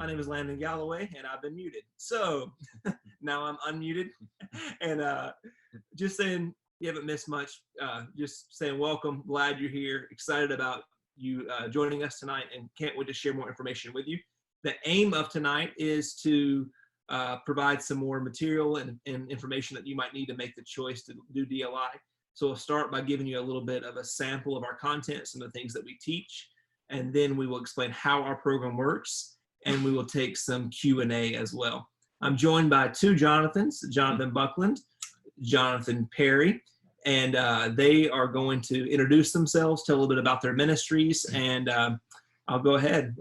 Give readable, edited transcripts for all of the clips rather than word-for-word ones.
My name is Landon Galloway, and I've been muted. So now I'm unmuted. And just saying, you haven't missed much. Just saying welcome, glad you're here, excited about you joining us tonight, and can't wait to share more information with you. The aim of tonight is to provide some more material and information that you might need to make the choice to do DLI. So we'll start by giving you a little bit of a sample of our content, some of the things that we teach, and then we will explain how our program works, and we will take some Q&A as well. I'm joined by two Jonathans, Jonathan Buckland, Jonathan Perry, and they are going to introduce themselves, tell a little bit about their ministries, and I'll go ahead.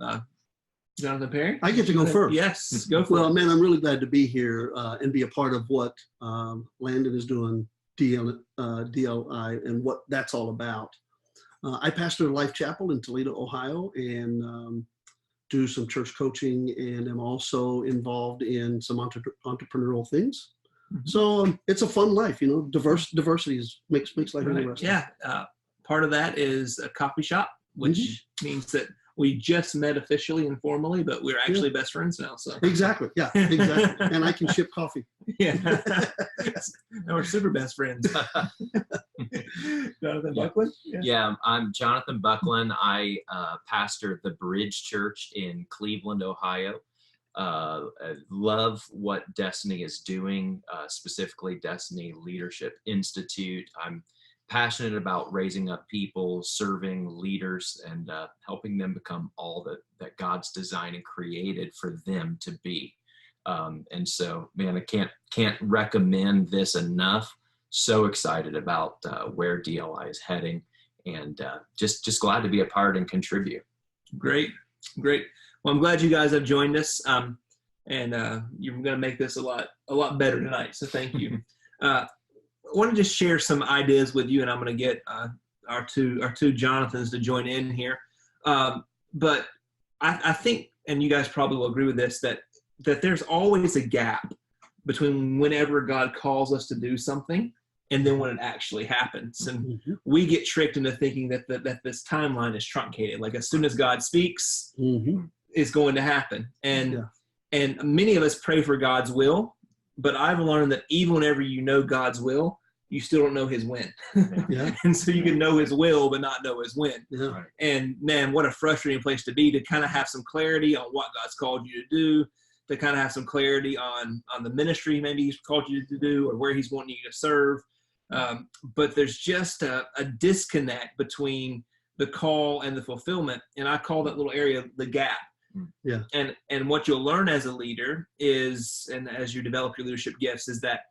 Jonathan Perry? I get to go first. Yes, go for it. Well, man, I'm really glad to be here and be a part of what Landon is doing, DLI, and what that's all about. I pastor Life Chapel in Toledo, Ohio, and do some church coaching, and am also involved in some entrepreneurial things. Mm-hmm. So it's a fun life, you know. Diversity makes life really interesting. Yeah, part of that is a coffee shop, which means that we just met officially and formally, but we're actually best friends now. So exactly, yeah, exactly. And I can ship coffee. Yeah, now we're super best friends. Jonathan Buckland. Yeah, I'm Jonathan Buckland. I pastor the Bridge Church in Cleveland, Ohio. I love what Destiny is doing, specifically Destiny Leadership Institute. I'm passionate about raising up people, serving leaders, and helping them become all that God's designed and created for them to be. And so, man, I can't recommend this enough. So excited about where DLI is heading, and just glad to be a part and contribute. Great. Well, I'm glad you guys have joined us, and you're going to make this a lot better tonight. So thank you. I want to just share some ideas with you, and I'm going to get our two Jonathans to join in here. But I think, and you guys probably will agree with this, that there's always a gap between whenever God calls us to do something and then when it actually happens. And we get tricked into thinking that this timeline is truncated. Like as soon as God speaks, it's going to happen. And many of us pray for God's will, but I've learned that even whenever you know God's will, you still don't know his when. And so you can know his will, but not know his when. Yeah. Right. And man, what a frustrating place to be, to kind of have some clarity on what God's called you to do, to kind of have some clarity on the ministry maybe he's called you to do, or where he's wanting you to serve. But there's just a disconnect between the call and the fulfillment. And I call that little area the gap. Yeah. And what you'll learn as a leader is, and as you develop your leadership gifts, is that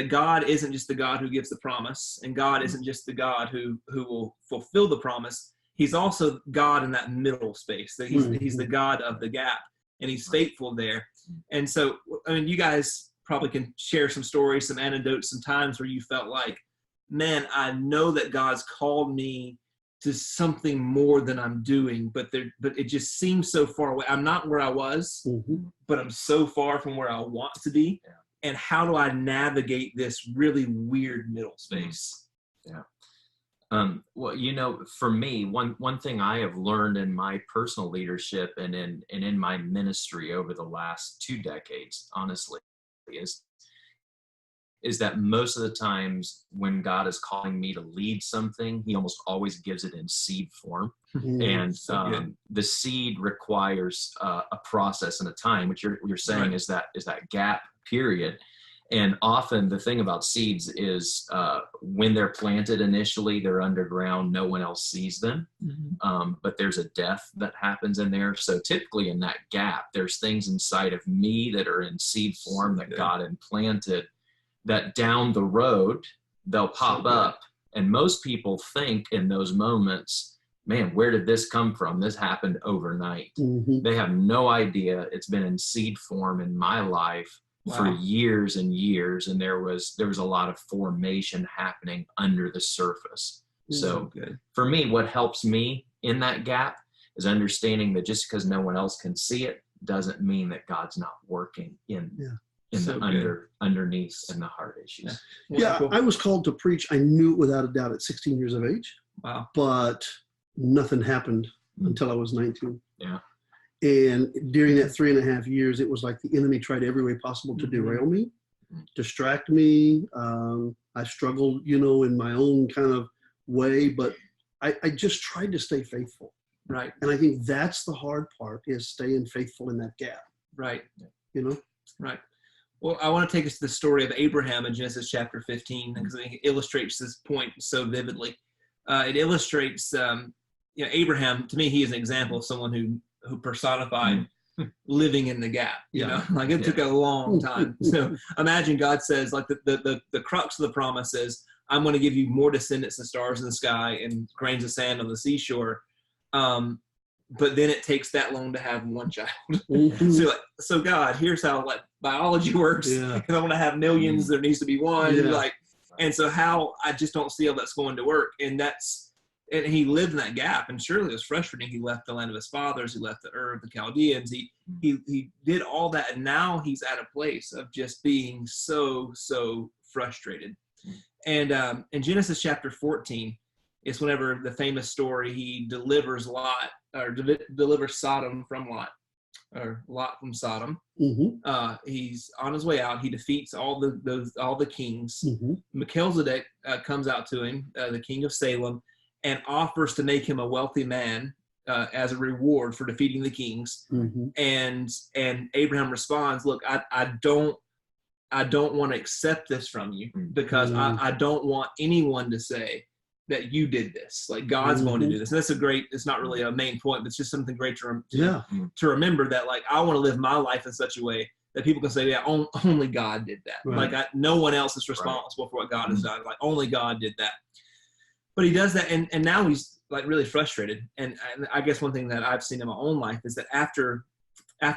God isn't just the God who gives the promise, and God isn't just the God who will fulfill the promise. He's also God in that middle space. That he's the God of the gap, and he's faithful there. And so, I mean, you guys probably can share some stories, some anecdotes, some times where you felt like, man, I know that God's called me to something more than I'm doing, but it just seems so far away. I'm not where I was, but I'm so far from where I want to be. Yeah. And how do I navigate this really weird middle space? Yeah. Well, you know, for me, one thing I have learned in my personal leadership and in my ministry over the last 2 decades, honestly, is that most of the times when God is calling me to lead something, he almost always gives it in seed form. And the seed requires a process and a time, which you're saying is that gap period. And often the thing about seeds is when they're planted initially, they're underground, no one else sees them. But there's a death that happens in there. So typically in that gap, there's things inside of me that are in seed form that God implanted, that down the road, they'll pop up. And most people think in those moments, man, where did this come from? This happened overnight. They have no idea. It's been in seed form in my life for years and years. And there was a lot of formation happening under the surface. So for me, what helps me in that gap is understanding that just because no one else can see it doesn't mean that God's not working in the underneath and the heart issues. Yeah, I was called to preach. I knew it without a doubt at 16 years of age. Wow. But nothing happened until I was 19. Yeah. And during that 3.5 years, it was like the enemy tried every way possible to Mhm. derail me, distract me. I struggled, in my own kind of way, but I just tried to stay faithful. Right. And I think that's the hard part, is staying faithful in that gap, Right. Right. Well, I want to take us to the story of Abraham in Genesis chapter 15, because I think it illustrates this point so vividly. It illustrates, Abraham, to me, he is an example of someone who personified living in the gap, like it took a long time. So imagine God says, like the crux of the promise is, I'm going to give you more descendants than stars in the sky and grains of sand on the seashore. But then it takes that long to have one child. So God, here's how biology works. Yeah. If I want to have millions, there needs to be one. Yeah. And so how I just don't see how that's going to work. And he lived in that gap, and surely it was frustrating. He left the land of his fathers. He left the Ur, the Chaldeans. He did all that, and now he's at a place of just being so frustrated. And in Genesis chapter 14, it's whenever the famous story, he delivers Lot, or delivers Sodom from Lot, or Lot from Sodom. Mm-hmm. He's on his way out. He defeats all the kings. Mm-hmm. Melchizedek comes out to him, the king of Salem, and offers to make him a wealthy man as a reward for defeating the kings. Mm-hmm. And Abraham responds, "Look, I don't want to accept this from you, because I don't want anyone to say that you did this. Like, God's going to do this." And that's it's not really a main point, but it's just something great to remember, that like, I want to live my life in such a way that people can say, yeah, only God did that. Right. Like, no one else is responsible for what God has done. Like, only God did that. But he does that, and now he's like really frustrated. And I guess one thing that I've seen in my own life is that after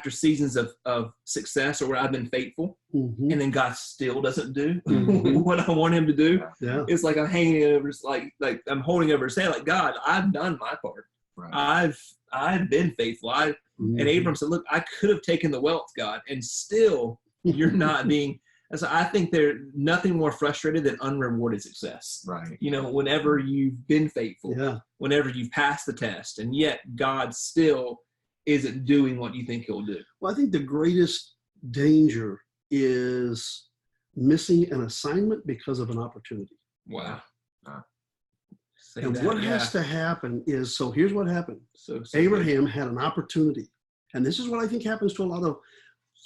seasons of success, or where I've been faithful, and then God still doesn't do what I want him to do, it's like I'm hanging over, like I'm holding over his head, like, God, I've done my part. Right. I've been faithful. And Abram said, look, I could have taken the wealth, God, and still you're not being. And so I think there's nothing more frustrated than unrewarded success. Right. Whenever you've been faithful, whenever you've passed the test, and yet God still isn't doing what you think he'll do. Well, I think the greatest danger is missing an assignment because of an opportunity. Wow. And what has to happen is, so here's what happened. So Abraham had an opportunity. And this is what I think happens to a lot of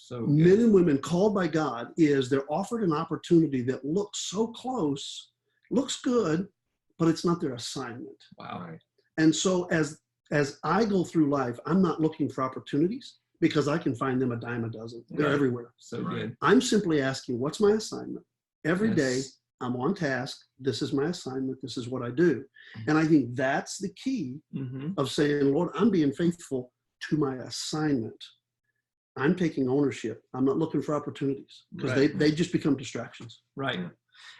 men and women called by God, is they're offered an opportunity that looks so close, looks good, but it's not their assignment. Wow. Right. And so as I go through life, I'm not looking for opportunities, because I can find them a dime a dozen. They're everywhere. So good. I'm simply asking, what's my assignment? Every day I'm on task. This is my assignment. This is what I do. And I think that's the key of saying, Lord, I'm being faithful to my assignment. I'm taking ownership. I'm not looking for opportunities, because they just become distractions. Right.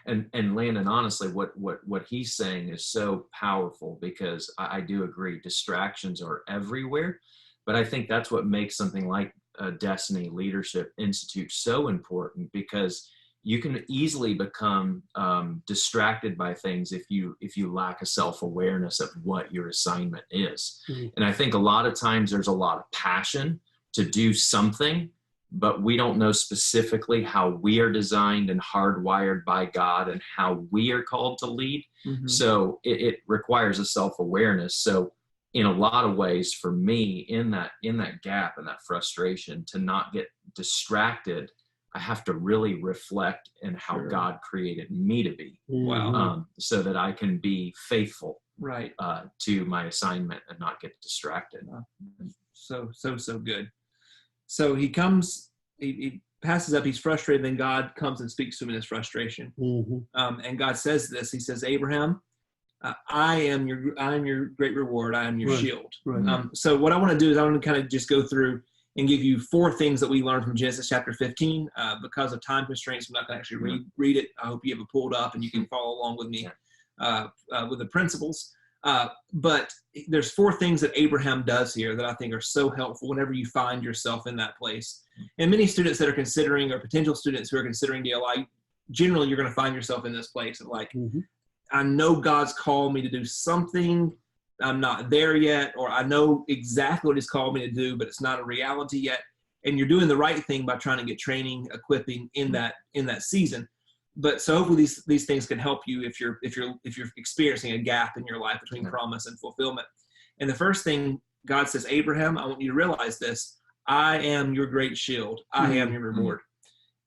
And Landon, honestly, what he's saying is so powerful, because I do agree, distractions are everywhere. But I think that's what makes something like a Destiny Leadership Institute so important, because you can easily become distracted by things if you lack a self-awareness of what your assignment is. And I think a lot of times there's a lot of passion to do something, but we don't know specifically how we are designed and hardwired by God and how we are called to lead. So it requires a self-awareness. So in a lot of ways, for me, in that gap and that frustration, to not get distracted, I have to really reflect in how God created me to be. Wow. So that I can be faithful to my assignment and not get distracted. So good. So he passes up, he's frustrated, then God comes and speaks to him in his frustration. And God says this, he says, Abraham, I am your great reward. I am your shield. Right. So what I want to do is I want to kind of just go through and give you 4 things that we learned from Genesis chapter 15. Because of time constraints, I'm not going to actually read it. I hope you have it pulled up and you can follow along with me with the principles. But there's 4 things that Abraham does here that I think are so helpful whenever you find yourself in that place. And many students that are considering, or potential students who are considering DLI, generally you're going to find yourself in this place of like, I know God's called me to do something, I'm not there yet, or I know exactly what he's called me to do, but it's not a reality yet. And you're doing the right thing by trying to get training, equipping in that season. But so hopefully these things can help you if you're experiencing a gap in your life between promise and fulfillment. And the first thing God says, Abraham, I want you to realize this: I am your great shield. I am your reward.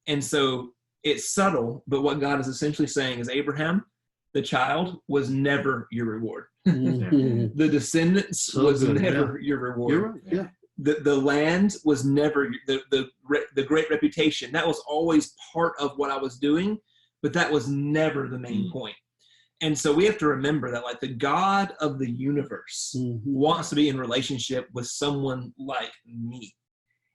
And so it's subtle, but what God is essentially saying is, Abraham, the child was never your reward. The descendants was never your reward. You're right. Yeah. The land was never the great reputation. That was always part of what I was doing, but that was never the main point. And so we have to remember that, like, the God of the universe wants to be in relationship with someone like me.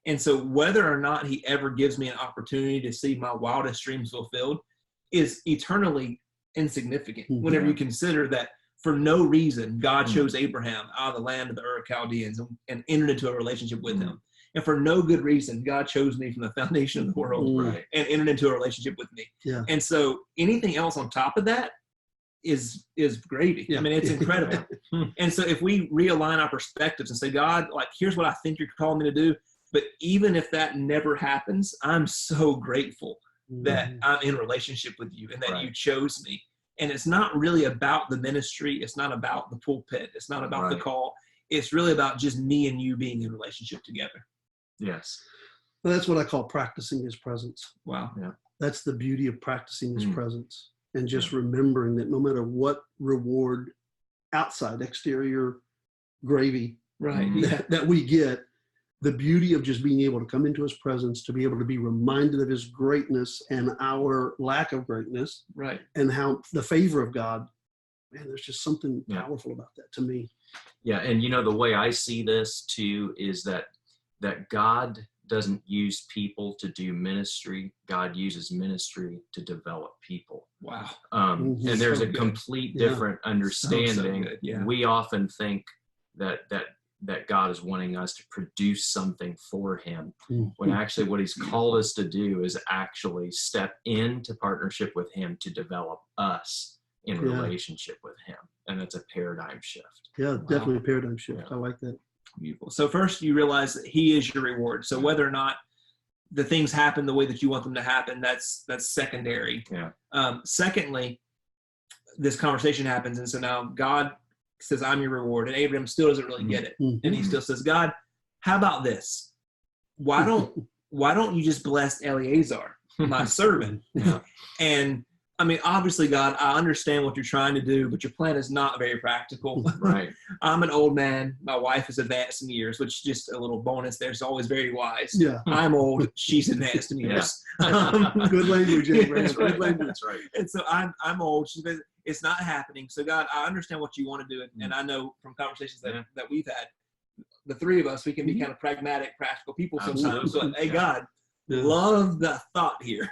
And so whether or not he ever gives me an opportunity to see my wildest dreams fulfilled is eternally insignificant whenever you consider that for no reason God chose Abraham out of the land of the Ur of Chaldeans and entered into a relationship with him. And for no good reason, God chose me from the foundation of the world and entered into a relationship with me. Yeah. And so anything else on top of that is gravy. Yeah. I mean, it's incredible. And so if we realign our perspectives and say, God, like, here's what I think you're calling me to do, but even if that never happens, I'm so grateful that I'm in relationship with you and that you chose me. And it's not really about the ministry. It's not about the pulpit. It's not about the call. It's really about just me and you being in relationship together. Yes. Well, that's what I call practicing his presence. Wow. Yeah. That's the beauty of practicing his presence, and just remembering that no matter what reward, outside, exterior gravy that we get, the beauty of just being able to come into his presence, to be able to be reminded of his greatness and our lack of greatness, and how the favor of God, man, there's just something powerful about that to me. Yeah. And the way I see this too is that God doesn't use people to do ministry. God uses ministry to develop people. Wow. And there's a complete different understanding. We often think that God is wanting us to produce something for him, when actually what he's called us to do is actually step into partnership with him to develop us in relationship with him. And it's a paradigm shift. Yeah, definitely a paradigm shift. I like that. Beautiful. So first you realize that he is your reward. So whether or not the things happen the way that you want them to happen, that's secondary. Yeah. Secondly, this conversation happens. And so now God says, I'm your reward. And Abraham still doesn't really get it. And he still says, God, how about this? Why don't you just bless Eleazar, my servant? And I mean, obviously, God, I understand what you're trying to do, but your plan is not very practical. Right. I'm an old man. My wife is advanced in years, which is just a little bonus. There's always very wise. Yeah. I'm old. She's advanced in years. Good language, Abraham. Good language. That's right. And so I'm old. It's not happening. So God, I understand what you want to do. And I know from conversations that we've had, the three of us, we can be kind of pragmatic, practical people sometimes. So, hey, God, love the thought here.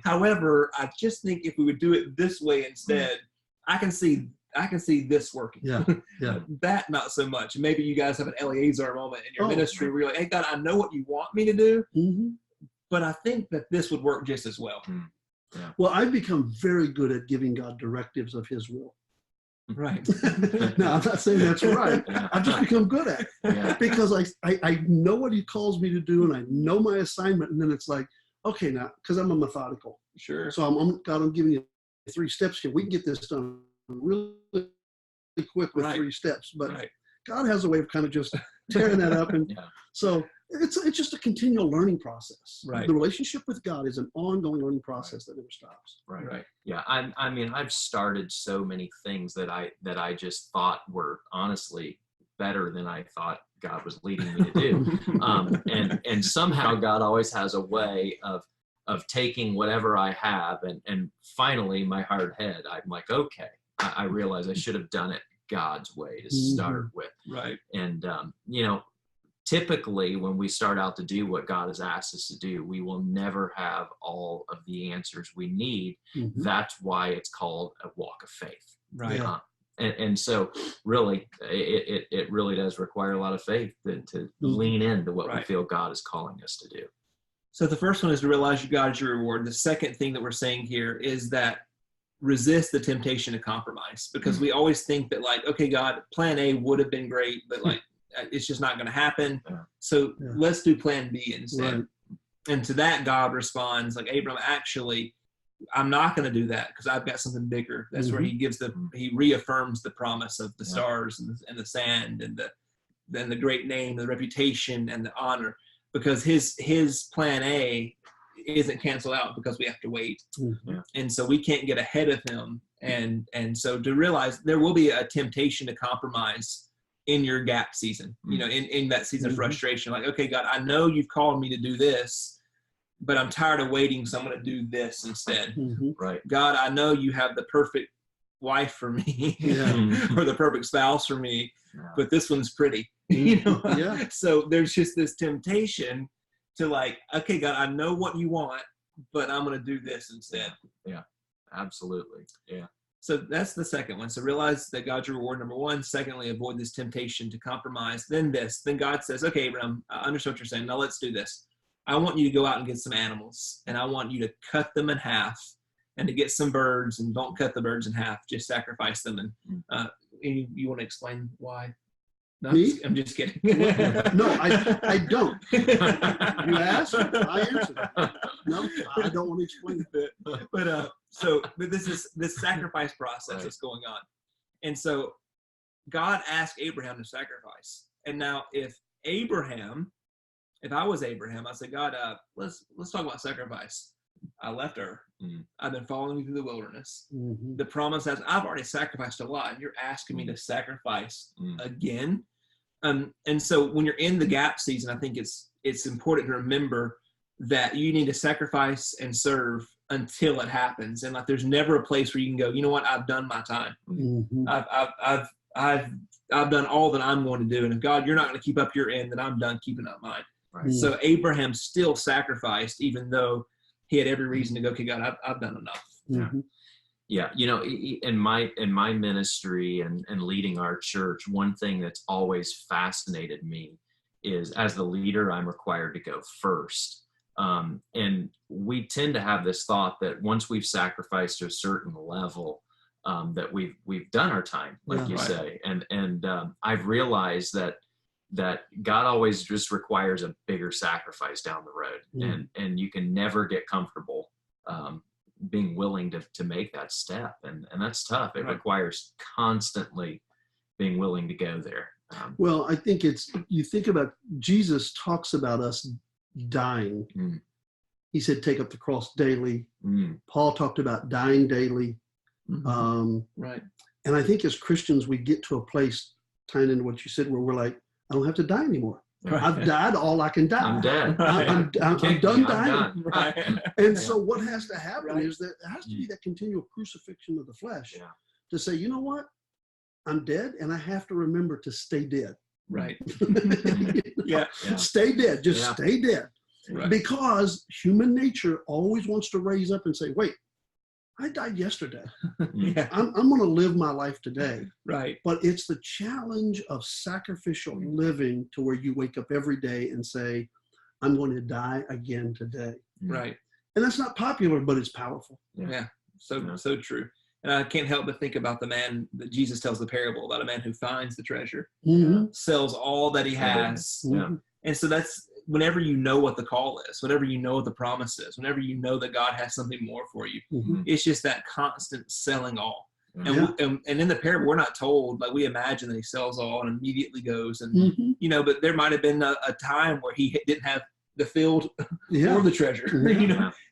However, I just think if we would do it this way instead, I can see this working. That not so much. Maybe you guys have an Eleazar moment in your ministry where you're like, hey, God, I know what you want me to do, but I think that this would work just as well. Well, I've become very good at giving God directives of his will. Right. No, I'm not saying that's right. I've just become good at it because I know what he calls me to do, and I know my assignment. And then it's like, okay, now, because I'm a methodical. Sure. So I'm giving you 3 steps here. We can get this done really quick with 3 steps. But God has a way of kind of just tearing that up. And so it's just a continual learning process. Right. The relationship with God is an ongoing learning process that never stops. Right. Yeah. I mean, I've started so many things that I just thought were honestly better than I thought God was leading me to do. And somehow God always has a way of taking whatever I have and finally my hard head, I'm like, okay, I realize I should have done it God's way to start with. Right. And, typically when we start out to do what God has asked us to do, we will never have all of the answers we need. That's why it's called a walk of faith. Right. And so really, it really does require a lot of faith to lean into what we feel God is calling us to do. So the first one is to realize God is your reward. The second thing that we're saying here is that resist the temptation to compromise, because we always think that, like, okay, God, plan A would have been great, but like it's just not going to happen. So let's do plan B instead. Right. And to that, God responds like, Abram, actually, I'm not going to do that because I've got something bigger. That's where he reaffirms the promise of the stars and the sand and the great name, the reputation and the honor, because his plan A isn't canceled out because we have to wait. And so we can't get ahead of him. And so to realize there will be a temptation to compromise in your gap season, in that season of frustration. Like, okay, God, I know you've called me to do this, but I'm tired of waiting, so I'm going to do this instead. Right. God, I know you have the perfect wife for me or the perfect spouse for me, but this one's pretty. So there's just this temptation to like, okay, God, I know what you want, but I'm going to do this instead. Yeah, absolutely. Yeah. So that's the second one. So realize that God's your reward, number one. Secondly, avoid this temptation to compromise. Then God says, okay, Abraham, I understand what you're saying. Now let's do this. I want you to go out and get some animals, and I want you to cut them in half and to get some birds, and don't cut the birds in half, just sacrifice them. And you want to explain why? No, Me? I'm just kidding. No, I don't. You asked, I answered. No, I don't want to explain it. But this is this sacrifice process that's going on. And so God asked Abraham to sacrifice. And now if I was Abraham, I'd say, God, let's talk about sacrifice. I left her. I've been following you through the wilderness. The promise says, I've already sacrificed a lot, and you're asking me to sacrifice again. And so when you're in the gap season, I think it's important to remember that you need to sacrifice and serve until it happens. And like, there's never a place where you can go, you know what, I've done my time. I've done all that I'm going to do. And if God, you're not going to keep up your end, then I'm done keeping up mine. Right. So Abraham still sacrificed, even though he had every reason to go, okay, God, I've done enough. Yeah, in my ministry and leading our church, one thing that's always fascinated me is, as the leader, I'm required to go first. And we tend to have this thought that once we've sacrificed to a certain level, that we've done our time, like you say. And I've realized that God always just requires a bigger sacrifice down the road, and you can never get comfortable being willing to make that step, and that's tough. It requires constantly being willing to go there. Well, I think you think about, Jesus talks about us dying. He said, take up the cross daily. Paul talked about dying daily. And I think as Christians, we get to a place, tying into what you said, where we're like, I don't have to die anymore. I've died all I can die. I'm dead. I'm done dying. Right. And so what has to happen is that there has to be that continual crucifixion of the flesh to say, you know what? I'm dead, and I have to remember to stay dead. Right. Stay dead. Just stay dead. Right. Because human nature always wants to raise up and say, wait, I died yesterday. I'm going to live my life today. Right. But it's the challenge of sacrificial living to where you wake up every day and say, I'm going to die again today. Right. And that's not popular, but it's powerful. Yeah. So true. And I can't help but think about the man that Jesus tells the parable about, a man who finds the treasure, sells all that he has. And so that's, whenever you know what the call is, whenever you know what the promise is, whenever you know that God has something more for you, it's just that constant selling all. And in the parable, we're not told, like, we imagine that he sells all and immediately goes. And, but there might have been a time where he didn't have the field or the treasure.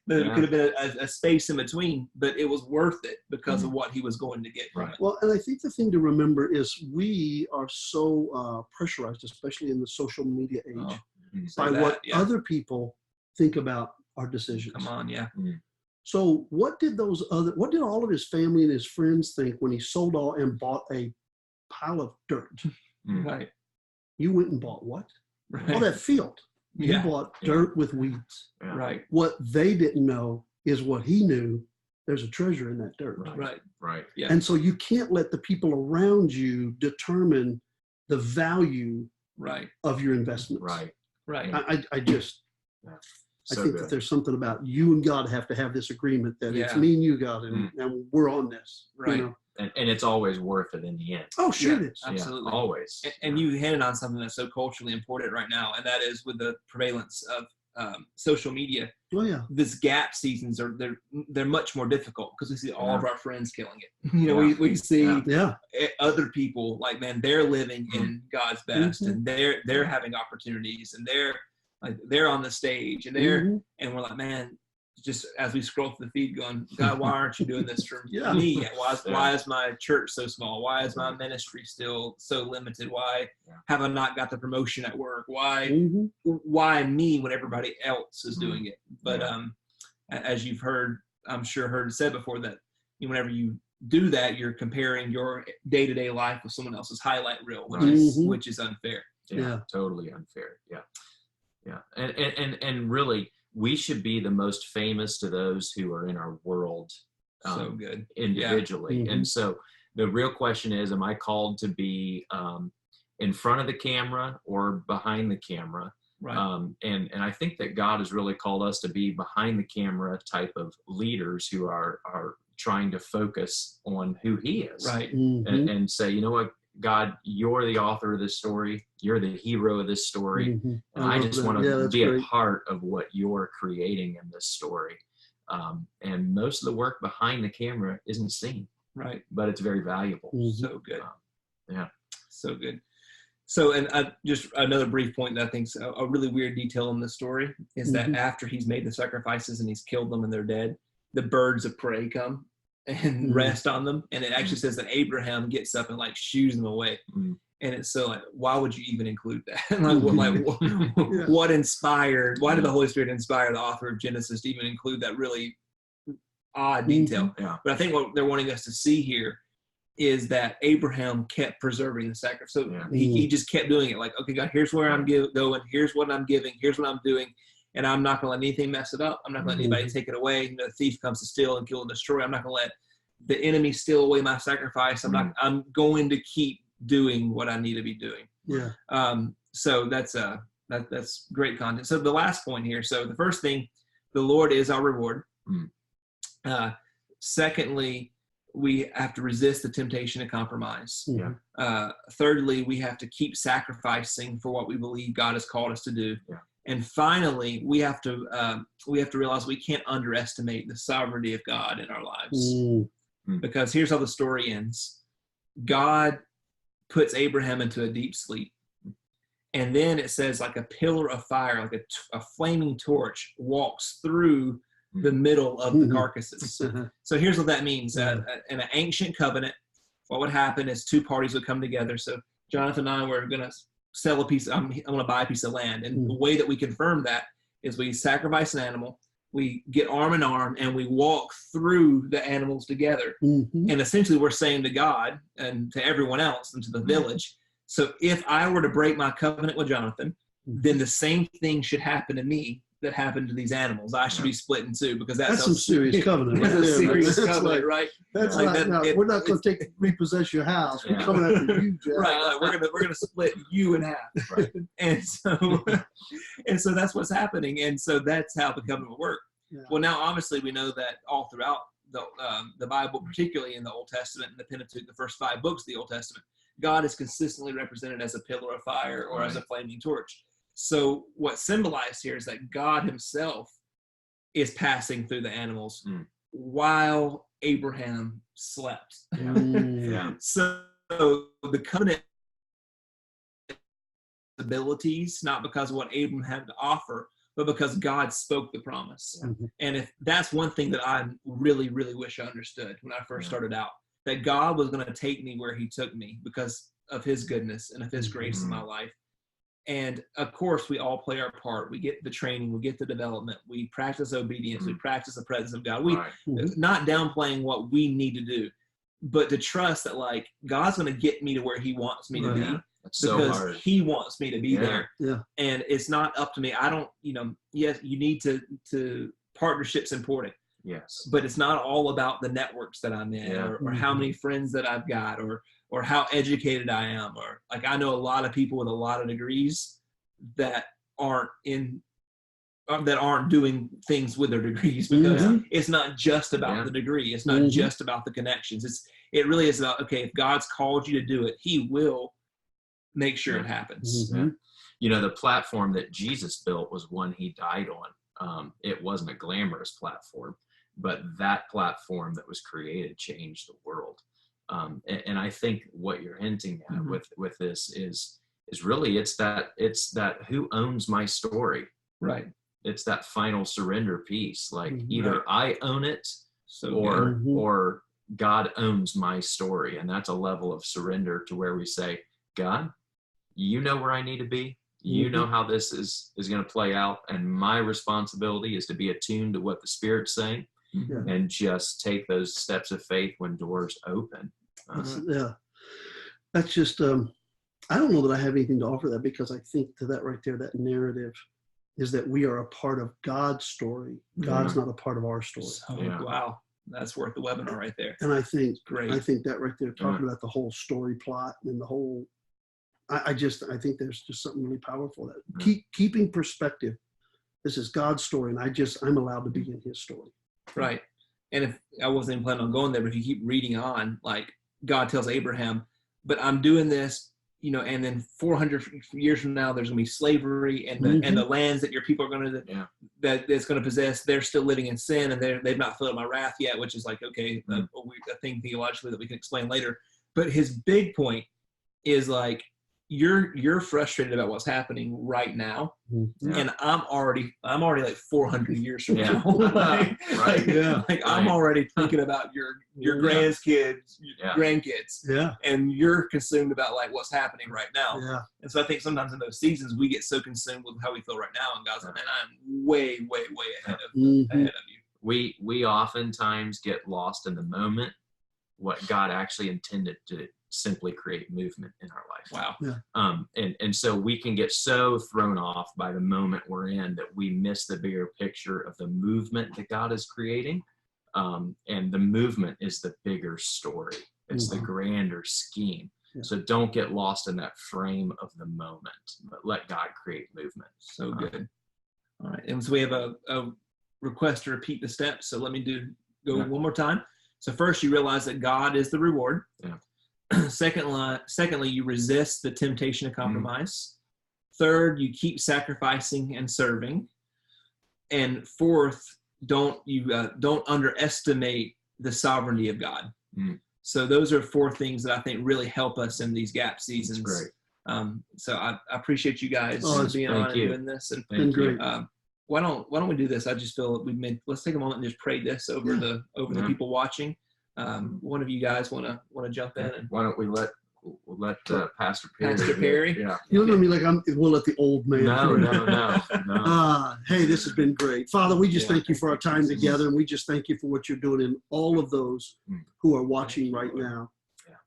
There could have been a space in between, but it was worth it because of what he was going to get from it. Well, and I think the thing to remember is we are so pressurized, especially in the social media age, by what other people think about our decisions. Come on, So what did all of his family and his friends think when he sold all and bought a pile of dirt? Right. You went and bought what? Right. All that field. You bought dirt with weeds. Right. What they didn't know is what he knew. There's a treasure in that dirt. Right. Yeah. And so you can't let the people around you determine the value of your investments. Right. I just I So think good. that there's something about you and God have to have this agreement that it's Yeah. me and you, God, and we're on this. Right. You know? And it's always worth it in the end. Oh, sure Yeah. it is. Absolutely. Yeah, always. And you hit on something that's so culturally important right now, and that is with the prevalence of social media. Oh, yeah. This gap seasons they're much more difficult because we see all of our friends killing it. We see Yeah. other people like, man, they're living in God's best, Mhm. and they're having opportunities, and they're on the stage, and Mhm. and we're like, man, just as we scroll through the feed going, God, why aren't you doing this for Yeah. me? Why is my church so small? Why is my ministry still so limited? Why have I not got the promotion at work? Why me when everybody else is doing it? But as you've heard, I'm sure heard it said before, that whenever you do that, you're comparing your day-to-day life with someone else's highlight reel, which is unfair. Yeah, totally unfair. Yeah. And really, we should be the most famous to those who are in our world, So good individually. And so the real question is, am I called to be in front of the camera or behind the camera? Right. And I think that God has really called us to be behind the camera type of leaders who are trying to focus on who He is. Right. And say, you know what, God, you're the author of this story. You're the hero of this story. And I just want to be a part of what you're creating in this story. And most of the work behind the camera isn't seen. Right. But it's very valuable. So good. So good. So, and just another brief point that I think is a really weird detail in this story is that after he's made the sacrifices and he's killed them and they're dead, the birds of prey come and rest on them. And it actually says that Abraham gets up and like shoos them away. And it's so like, why would you even include that? What inspired, why did the Holy Spirit inspire the author of Genesis to even include that really odd detail? But I think what they're wanting us to see here is that Abraham kept preserving the sacrifice. So he just kept doing it. Like, okay, God, here's where I'm going. Here's what I'm giving. Here's what I'm doing. And I'm not going to let anything mess it up. I'm not going to let anybody take it away. The thief comes to steal and kill and destroy. I'm not going to let the enemy steal away my sacrifice. I'm going to keep doing what I need to be doing. So that's great content. So the last point here. So the first thing, the Lord is our reward. Secondly, we have to resist the temptation to compromise. Thirdly, we have to keep sacrificing for what we believe God has called us to do. And finally, we have to realize we can't underestimate the sovereignty of God in our lives. Because here's how the story ends. God puts Abraham into a deep sleep. And then it says like a pillar of fire, like a flaming torch walks through the middle of the carcasses. So here's what that means. In an ancient covenant, what would happen is two parties would come together. So Jonathan and I were going to sell a piece. I'm going to buy a piece of land. And the way that we confirm that is we sacrifice an animal, we get arm in arm, and we walk through the animals together. And essentially we're saying to God and to everyone else and to the village, so if I were to break my covenant with Jonathan, then the same thing should happen to me that happened to these animals. I should be split in two, because that's some serious covenant. That's Right a there, serious that's covenant, like, right? That's like like, that, no, we're not going to repossess your house. We're coming after you, Jack. Right, we're gonna split you in half. Right. And so that's what's happening. And so that's how the covenant will work. Well, now obviously we know that all throughout the Bible, particularly in the Old Testament and the Pentateuch, the first 5 books of the Old Testament, God is consistently represented as a pillar of fire or as a flaming torch. So what's symbolized here is that God himself is passing through the animals while Abraham slept. So the covenant abilities, not because of what Abraham had to offer, but because God spoke the promise. And if that's one thing that I really, really wish I understood when I first started out, that God was going to take me where he took me because of his goodness and of his grace in my life. And of course, we all play our part. We get the training, we get the development, we practice obedience, we practice the presence of God. We not downplaying what we need to do, but to trust that like God's going to get me to where he wants me to be. That's because so hard. he wants me to be there. Yeah. And it's not up to me. I don't, yes, you need to partnership's important. Yes. But it's not all about the networks that I'm in or how many friends that I've got or how educated I am. Or like, I know a lot of people with a lot of degrees that aren't in that aren't doing things with their degrees, because Mhm. it's not just about Yeah. the degree. It's not Mhm. just about the connections. It really is about, okay, if God's called you to do it, he will make sure it happens. Mhm. The platform that Jesus built was one he died on. It wasn't a glamorous platform, but that platform that was created changed the world. And I think what you're hinting at Mhm. with this is really it's that who owns my story. Right. It's that final surrender piece. Like Mhm. either I own it So or good. Mhm. or God owns my story, and that's a level of surrender to where we say, God, you know where I need to be. You know how this is going to play out, and my responsibility is to be attuned to what the Spirit's saying, Mhm. and just take those steps of faith when doors open. Yeah, that's just. I don't know that I have anything to offer that, because I think to that right there, that narrative is that we are a part of God's story. God's not a part of our story. So, Yeah. wow, that's worth the webinar right there. And I think Great. that right there, talking about the whole story plot and the whole, I think there's just something really powerful that keeping perspective. This is God's story, and I'm allowed to be in his story. Right. And if I wasn't even planning on going there, but if you keep reading on, like God tells Abraham, but I'm doing this, and then 400 years from now, there's going to be slavery, and the lands that your people are going to, that's going to possess, they're still living in sin, and they've not felt my wrath yet, which is like, okay, a thing theologically that we can explain later. But his big point is like, you're frustrated about what's happening right now, and I'm already like 400 years from now. Right. Like I'm already thinking about your grandkids, grandkids, and you're consumed about like what's happening right now. And so I think sometimes in those seasons we get so consumed with how we feel right now, and God's like, man, I'm way ahead of you. We oftentimes get lost in the moment, what God actually intended to simply create movement in our life. Wow. And so we can get so thrown off by the moment we're in that we miss the bigger picture of the movement that God is creating. And the movement is the bigger story. It's the grander scheme. So don't get lost in that frame of the moment, but let God create movement. So good. All right. And so we have a request to repeat the steps. So let me go one more time. So first, you realize that God is the reward. Secondly, you resist the temptation to compromise. Third, you keep sacrificing and serving. And fourth, don't underestimate the sovereignty of God. So those are 4 things that I think really help us in these gap seasons. That's great. So I appreciate you guys being on and doing this. And Been great. Why don't we do this? I just feel let's take a moment and just pray this over the people watching. One of you guys want to jump in? And why don't we let Pastor Perry? Pastor Perry? Yeah. You look at me like we'll let the old man. No. Hey, this has been great. Father, we just thank you for our time together, and we just thank you for what you're doing in all of those who are watching right now.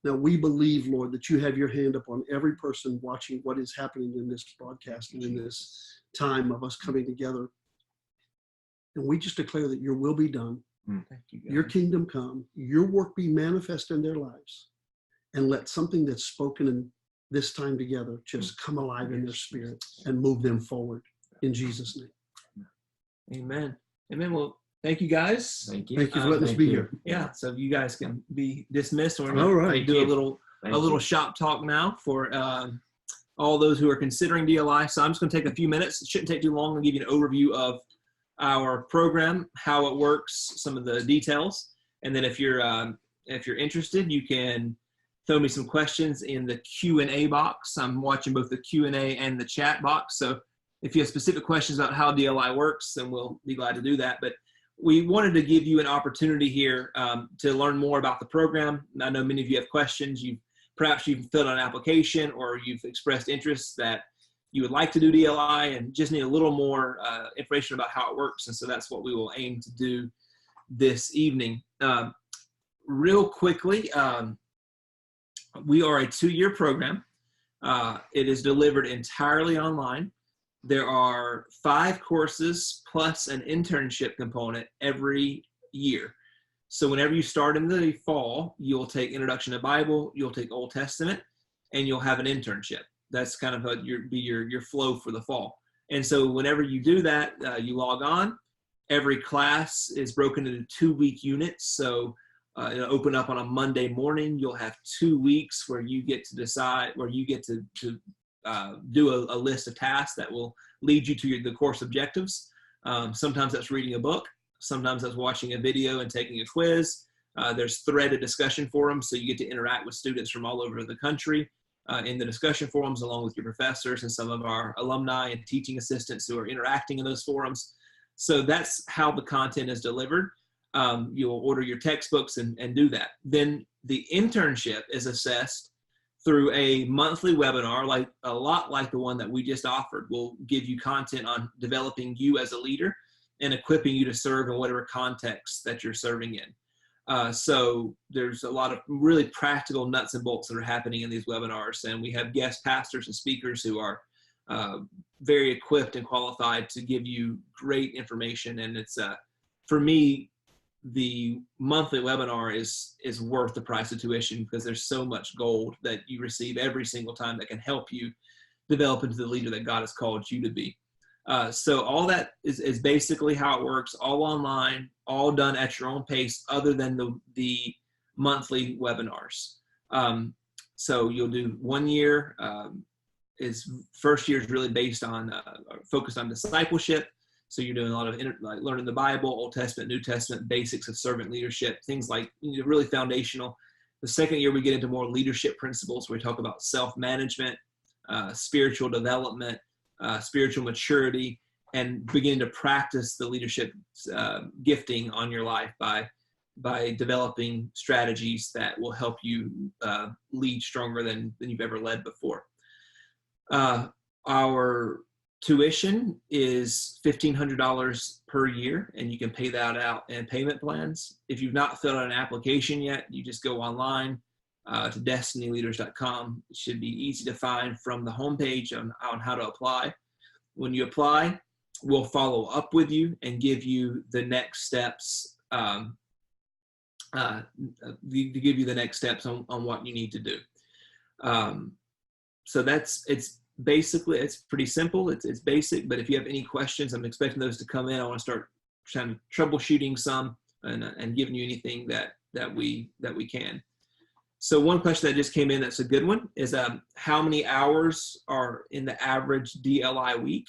Now, we believe, Lord, that you have your hand upon every person watching what is happening in this broadcast and in this time of us coming together. And we just declare that your will be done, your kingdom come, your work be manifest in their lives, and let something that's spoken in this time together just come alive in their spirit and move them forward. In Jesus' name. Amen. Well, thank you guys. Thank you. Thank you for letting us be here. Yeah, so you guys can be dismissed. We're All right. going to do a little shop talk now for all those who are considering DLI. So I'm just going to take a few minutes. It shouldn't take too long. I'll give you an overview of our program, how it works, some of the details, and then if you're interested, you can throw me some questions in the Q&A box. I'm watching both the Q&A and the chat box. So if you have specific questions about how DLI works, then we'll be glad to do that. But we wanted to give you an opportunity here to learn more about the program. I know many of you have questions. Perhaps you've filled out an application, or you've expressed interest that you would like to do DLI and just need a little more information about how it works. And so that's what we will aim to do this evening. Real quickly, we are a 2-year program. It is delivered entirely online. There are 5 courses plus an internship component every year. So whenever you start in the fall, you'll take Introduction to Bible, you'll take Old Testament, and you'll have an internship. That's kind of your flow for the fall. And so whenever you do that, you log on. Every class is broken into 2-week units. So it'll open up on a Monday morning. You'll have 2 weeks where you get to decide, where you get to do a list of tasks that will lead you to the course objectives. Sometimes that's reading a book. Sometimes that's watching a video and taking a quiz. There's threaded discussion forums, so you get to interact with students from all over the country in the discussion forums, along with your professors and some of our alumni and teaching assistants who are interacting in those forums. So that's how the content is delivered. You'll order your textbooks and do that. Then the internship is assessed through a monthly webinar, like a lot like the one that we just offered. We'll give you content on developing you as a leader and equipping you to serve in whatever context that you're serving in. So there's a lot of really practical nuts and bolts that are happening in these webinars, and we have guest pastors and speakers who are very equipped and qualified to give you great information. And it's for me, the monthly webinar is worth the price of tuition, because there's so much gold that you receive every single time that can help you develop into the leader that God has called you to be. So all that is basically how it works, all online, all done at your own pace, other than the monthly webinars. So you'll do 1 year. First year is really based on, focused on discipleship. So you're doing a lot of like learning the Bible, Old Testament, New Testament, basics of servant leadership, things like really foundational. The second year we get into more leadership principles, where we talk about self-management, spiritual development, spiritual maturity, and begin to practice the leadership gifting on your life by developing strategies that will help you lead stronger than you've ever led before. Our tuition is $1,500 per year, and you can pay that out in payment plans. If you've not filled out an application yet, you just go online to destinyleaders.com. It should be easy to find from the homepage on how to apply. When you apply, we'll follow up with you and give you the next steps, to give you the next steps on what you need to do. So it's basically, it's pretty simple. It's basic, but if you have any questions, I'm expecting those to come in. I want to start trying to troubleshooting some and giving you anything that we can. So one question that just came in that's a good one is how many hours are in the average DLI week?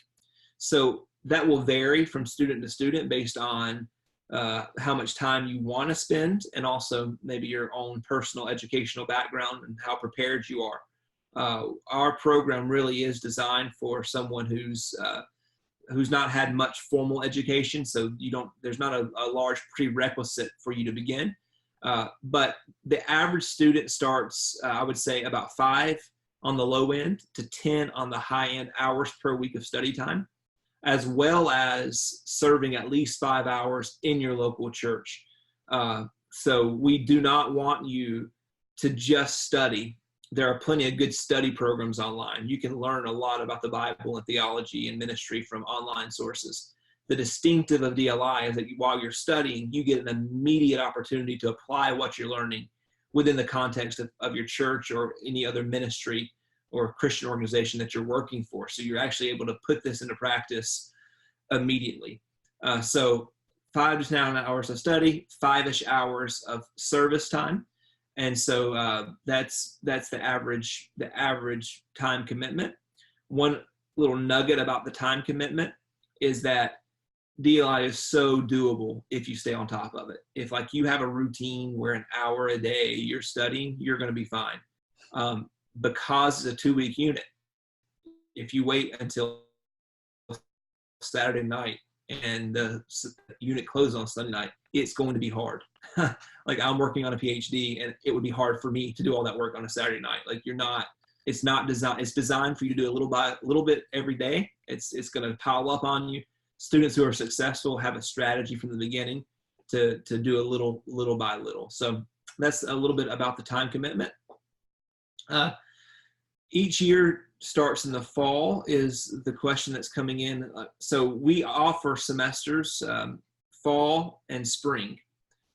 So that will vary from student to student based on how much time you want to spend, and also maybe your own personal educational background and how prepared you are. Our program really is designed for someone who's not had much formal education, so there's not a large prerequisite for you to begin. But the average student starts, I would say, about 5 on the low end to 10 on the high end hours per week of study time, as well as serving at least 5 hours in your local church. So we do not want you to just study. There are plenty of good study programs online. You can learn a lot about the Bible and theology and ministry from online sources. The distinctive of DLI is that while you're studying, you get an immediate opportunity to apply what you're learning within the context of your church or any other ministry or Christian organization that you're working for. So you're actually able to put this into practice immediately. So 5 to 10 hours of study, 5-ish hours of service time. And so that's the average time commitment. One little nugget about the time commitment is that DLI is so doable if you stay on top of it. If like you have a routine where an hour a day you're studying, you're going to be fine. Because it's a 2-week unit. If you wait until Saturday night and the unit closes on Sunday night, it's going to be hard. Like I'm working on a PhD, and it would be hard for me to do all that work on a Saturday night. Like it's not designed. It's designed for you to do a little bit every day. It's going to pile up on you. Students who are successful have a strategy from the beginning to do a little by little. So that's a little bit about the time commitment. Each year starts in the fall is the question that's coming in. So we offer semesters, fall and spring.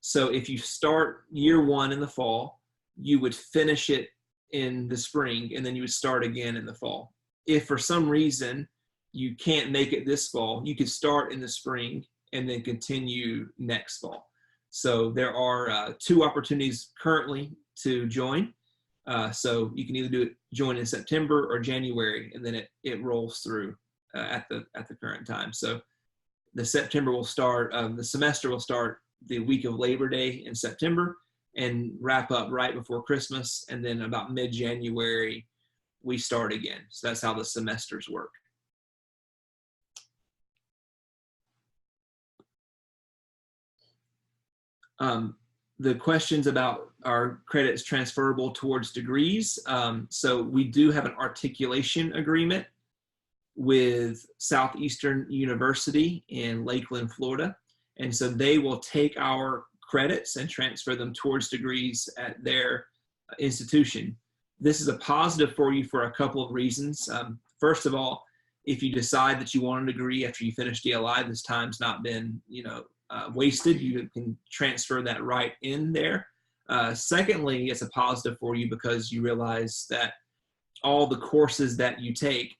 So if you start year 1 in the fall, you would finish it in the spring, and then you would start again in the fall. If for some reason you can't make it this fall, you could start in the spring and then continue next fall. So there are 2 opportunities currently to join. So you can either join in September or January, and then it rolls through at the current time. So the September will start, the semester will start the week of Labor Day in September and wrap up right before Christmas. And then about mid-January, we start again. So that's how the semesters work. The questions about our credits transferable towards degrees. So we do have an articulation agreement with Southeastern University in Lakeland, Florida. And so they will take our credits and transfer them towards degrees at their institution. This is a positive for you for a couple of reasons. First of all, if you decide that you want a degree after you finish DLI, this time's not been, wasted. You can transfer that right in there. Secondly, it's a positive for you because you realize that all the courses that you take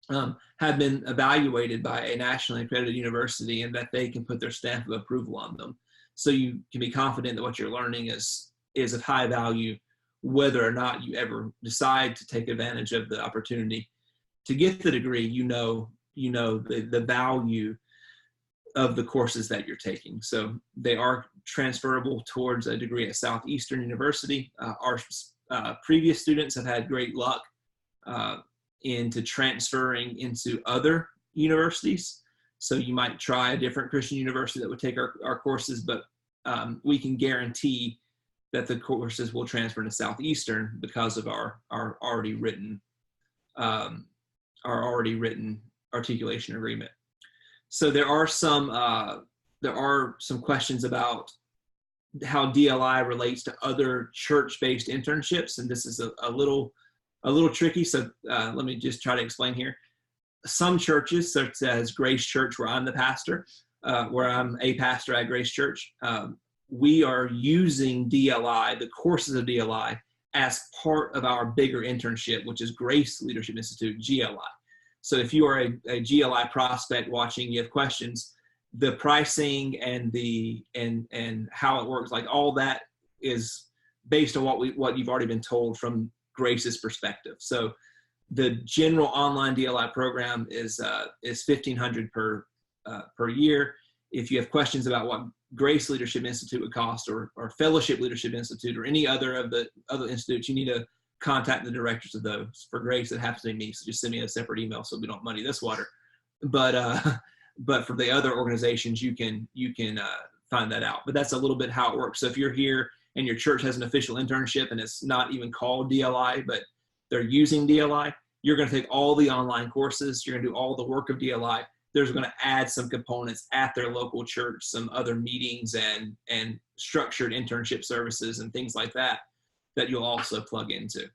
have been evaluated by a nationally accredited university and that they can put their stamp of approval on them. So you can be confident that what you're learning is of high value, whether or not you ever decide to take advantage of the opportunity to get the degree. You know the value of the courses that you're taking. So they are transferable towards a degree at Southeastern University. Our previous students have had great luck into transferring into other universities. So you might try a different Christian university that would take our courses, but we can guarantee that the courses will transfer to Southeastern because of our already written articulation agreement. So there are some questions about how DLI relates to other church-based internships, and this is a little tricky. So let me just try to explain here. Some churches, such as Grace Church, where I'm the pastor, where I'm a pastor at Grace Church, we are using DLI, the courses of DLI, as part of our bigger internship, which is Grace Leadership Institute, GLI. So if you are a GLI prospect watching, you have questions, the pricing and how it works, like all that is based on what you've already been told from Grace's perspective. So the general online DLI program is $1,500 per year. If you have questions about what Grace Leadership Institute would cost, or Fellowship Leadership Institute, or any other of the other institutes, you need to contact the directors of those. For Grace, it happens to be me, so just send me a separate email so we don't muddy this water. But for the other organizations, you can find that out. But that's a little bit how it works. So if you're here and your church has an official internship and it's not even called DLI, but they're using DLI, you're going to take all the online courses. You're going to do all the work of DLI. They're going to add some components at their local church, some other meetings and structured internship services and things like that you'll also plug into.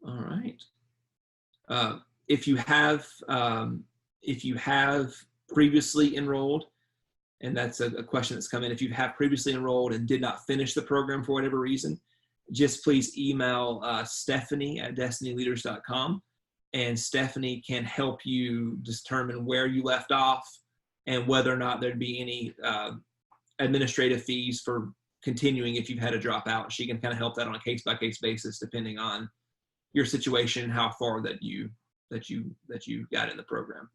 All right. If you have previously enrolled, and that's a question that's come in, if you have previously enrolled and did not finish the program for whatever reason, just please email Stephanie at destinyleaders.com, and Stephanie can help you determine where you left off and whether or not there'd be any administrative fees for continuing if you've had a dropout. She can kind of help that on a case-by-case basis depending on your situation, how far that you got in the program.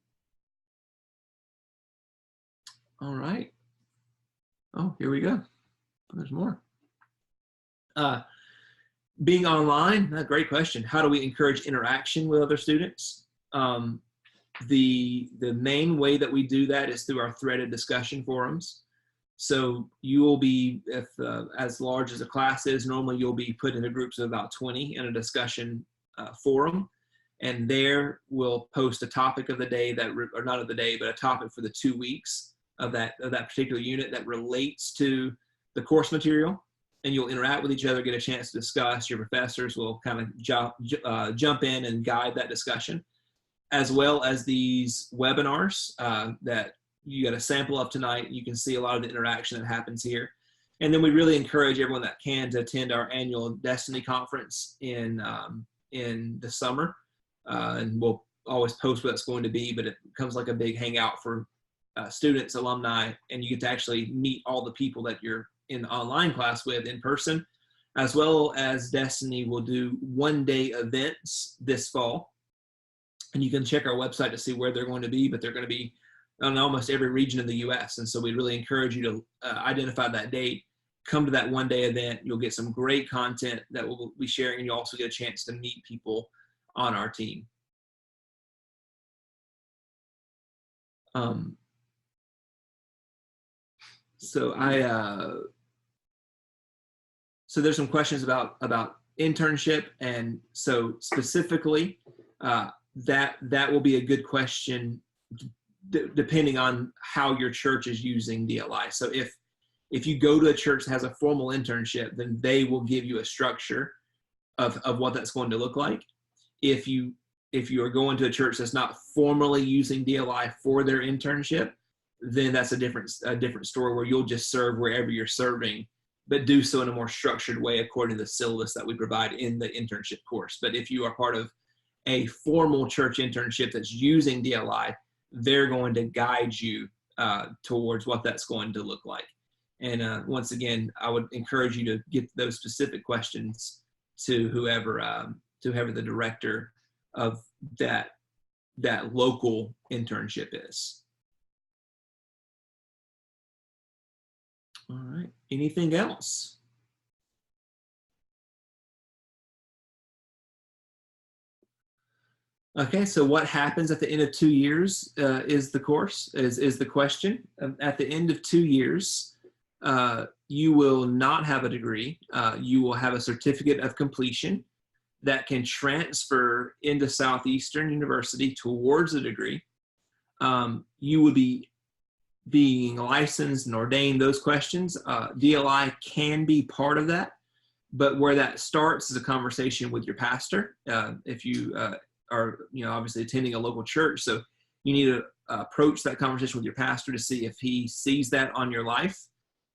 All right. Oh, here we go. There's more. Being online, great question. How do we encourage interaction with other students? The main way that we do that is through our threaded discussion forums. So you will be, if as large as a class is, normally you'll be put into groups of about 20 in a discussion forum. And there we'll post a topic of the day or not of the day, but a topic for the 2 weeks of that particular unit that relates to the course material. And you'll interact with each other, get a chance to discuss. Your professors will kind of jump in and guide that discussion, as well as these webinars that you got a sample of tonight. You can see a lot of the interaction that happens here. And then we really encourage everyone that can to attend our annual Destiny Conference in the summer. and we'll always post what it's going to be, but it becomes like a big hangout for students, alumni, and you get to actually meet all the people that you're in online class with in person, as well as Destiny will do one-day events this fall. And you can check our website to see where they're going to be, but they're going to be on almost every region of the U.S. And so we really encourage you to identify that date, come to that one-day event. You'll get some great content that we'll be sharing, and you'll also get a chance to meet people on our team. So there's some questions about internship, and so specifically that will be a good question depending on how your church is using DLI. So if you go to a church that has a formal internship, then they will give you a structure of what that's going to look like. If you are going to a church that's not formally using DLI for their internship, then that's a different story, where you'll just serve wherever you're serving, but do so in a more structured way according to the syllabus that we provide in the internship course. But if you are part of a formal church internship that's using DLI, they're going to guide you towards what that's going to look like. And once again, I would encourage you to get those specific questions to whoever the director of that local internship is. All right. Anything else? Okay, so what happens at the end of 2 years is the question. At the end of 2 years, you will not have a degree. You will have a certificate of completion that can transfer into Southeastern University towards a degree. You would be being licensed and ordained, those questions. DLI can be part of that, but where that starts is a conversation with your pastor. If you are obviously attending a local church, so you need to approach that conversation with your pastor to see if he sees that on your life,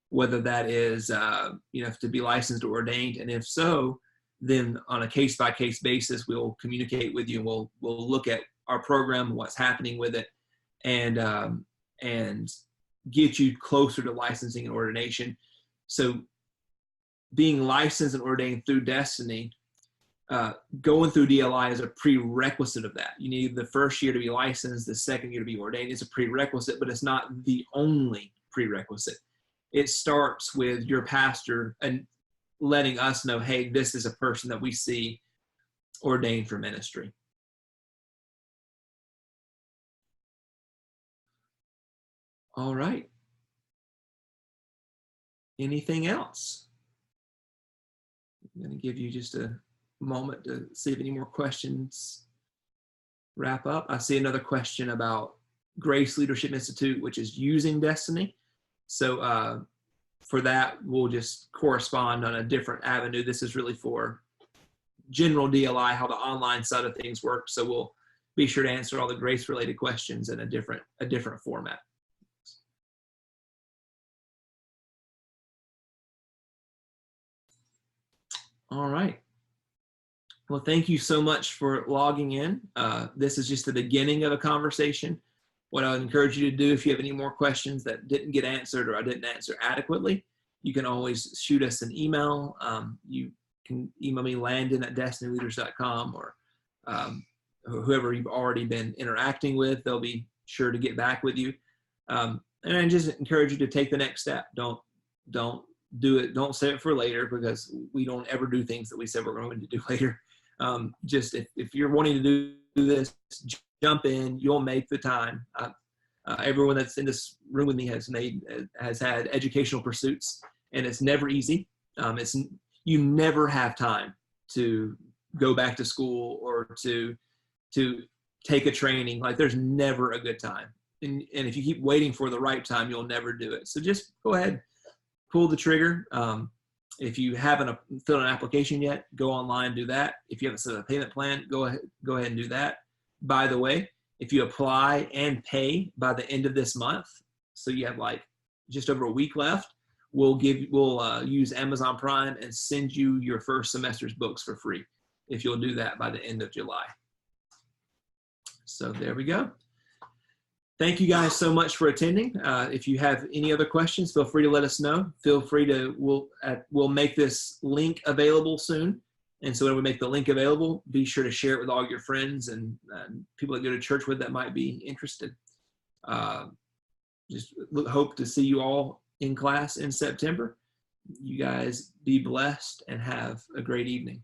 whether that is to be licensed or ordained, and if so, then on a case-by-case basis, we'll communicate with you, and we'll look at our program, what's happening with it, and get you closer to licensing and ordination. So being licensed and ordained through Destiny, going through DLI is a prerequisite of that. You need the first year to be licensed, the second year to be ordained. It's a prerequisite, but it's not the only prerequisite. It starts with your pastor and letting us know, hey, this is a person that we see ordained for ministry. All right. Anything else? I'm going to give you just a moment to see if any more questions wrap up. I see another question about Grace Leadership Institute, which is using Destiny. So for that, we'll just correspond on a different avenue. This is really for general DLI, how the online side of things work. So we'll be sure to answer all the Grace-related questions in a different format. All right. Well, thank you so much for logging in. This is just the beginning of a conversation. What I would encourage you to do, if you have any more questions that didn't get answered or I didn't answer adequately, you can always shoot us an email. You can email me, landon@destinyleaders.com, or whoever you've already been interacting with. They'll be sure to get back with you. And I just encourage you to take the next step. Don't do it. Don't save it for later, because we don't ever do things that we said we're going to do later. Just if you're wanting to do this, jump in. You'll make the time. Everyone that's in this room with me has had educational pursuits, and it's never easy. You never have time to go back to school or to take a training. Like, there's never a good time. And if you keep waiting for the right time, you'll never do it. So just go ahead, pull the trigger. If you haven't filled an application yet, go online, do that. If you haven't set a payment plan, go ahead and do that. By the way, if you apply and pay by the end of this month, so you have like just over a week left, we'll use Amazon Prime and send you your first semester's books for free if you'll do that by the end of July. So there we go. Thank you guys so much for attending. If you have any other questions, feel free to let us know. Feel free to, we'll make this link available soon. And so when we make the link available, be sure to share it with all your friends and people that go to church with that might be interested. Just hope to see you all in class in September. You guys be blessed and have a great evening.